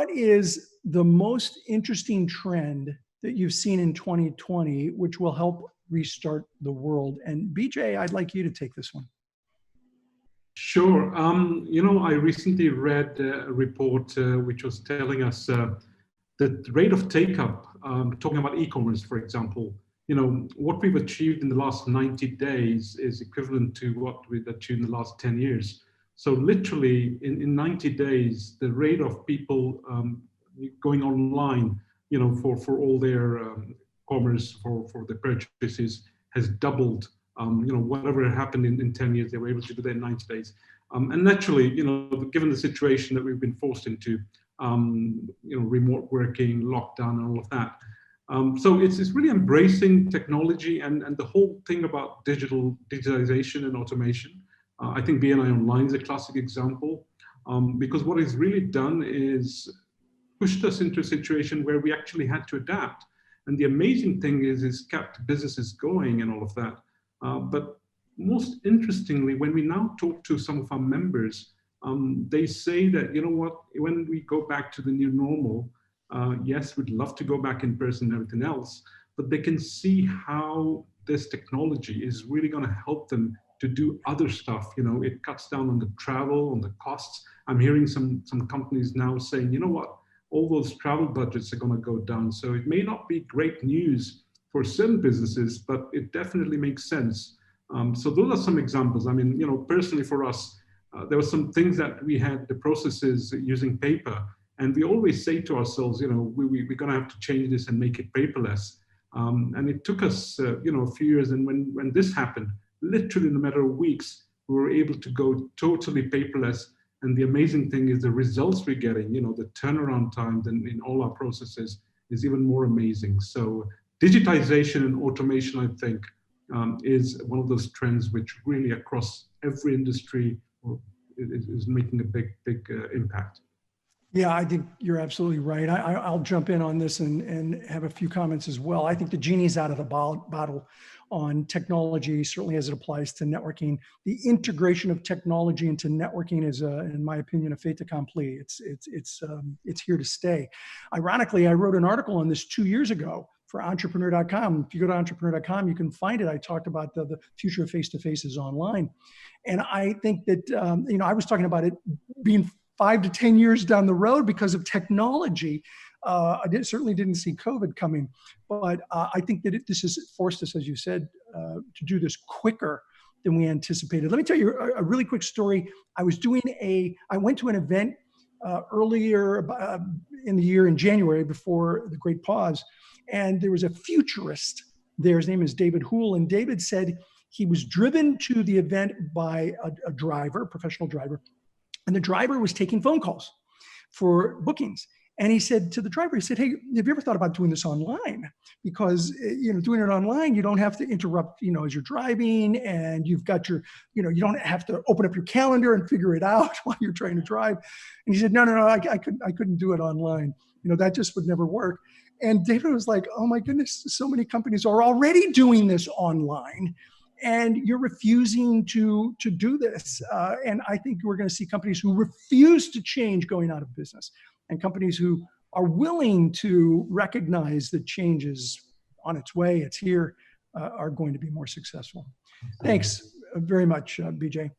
what is the most interesting trend that you've seen in 2020, which will help restart the world? And BJ, I'd like you to take this one. Sure. I recently read a report which was telling us the rate of take-up, talking about e-commerce, for example, what we've achieved in the last 90 days is equivalent to what we've achieved in the last 10 years. So literally in 90 days, the rate of people going online, for all their commerce, for the purchases has doubled. Whatever happened in 10 years, they were able to do that in 90 days. And naturally, given the situation that we've been forced into, remote working, lockdown, and all of that. So it's really embracing technology and the whole thing about digitalization and automation. I think BNI Online is a classic example, because what it's really done is pushed us into a situation where we actually had to adapt. And the amazing thing is it's kept businesses going and all of that. But most interestingly, when we now talk to some of our members, they say that, when we go back to the new normal, yes, we'd love to go back in person and everything else, but they can see how this technology is really going to help them to do other stuff. It cuts down on the travel, on the costs. I'm hearing some companies now saying, all those travel budgets are going to go down. So it may not be great news for certain businesses, but it definitely makes sense. So those are some examples. I mean, personally for us, there were some things that we had the processes using paper, and we always say to ourselves, we're going to have to change this and make it paperless. And it took us, a few years. And when this happened, literally in a matter of weeks, we were able to go totally paperless. And the amazing thing is the results we're getting, the turnaround time in all our processes is even more amazing. So digitization and automation, I think, is one of those trends which really across every industry is making a big impact. Yeah, I think you're absolutely right. I'll jump in on this and have a few comments as well. I think the genie's out of the bottle on technology, certainly as it applies to networking. The integration of technology into networking is, in my opinion, a fait accompli. It's here to stay. Ironically, I wrote an article on this 2 years ago for entrepreneur.com. If you go to entrepreneur.com, you can find it. I talked about the future of face-to-faces online. And I think that, I was talking about it being 5 to 10 years down the road because of technology. Certainly didn't see COVID coming, but I think that this has forced us, as you said, to do this quicker than we anticipated. Let me tell you a really quick story. I went to an event earlier in the year in January before the great pause, and there was a futurist there. His name is David Houle, and David said he was driven to the event by a driver, a professional driver, and the driver was taking phone calls for bookings. And he said to the driver, he said, "Hey, have you ever thought about doing this online? Because, doing it online, you don't have to interrupt, as you're driving, and you've got your, you don't have to open up your calendar and figure it out while you're trying to drive." And he said, no, I couldn't do it online. That just would never work. And David was like, oh my goodness, so many companies are already doing this online, and you're refusing to do this. And I think we're going to see companies who refuse to change going out of business, and companies who are willing to recognize that change is on its way, it's here, are going to be more successful. Thanks very much, BJ.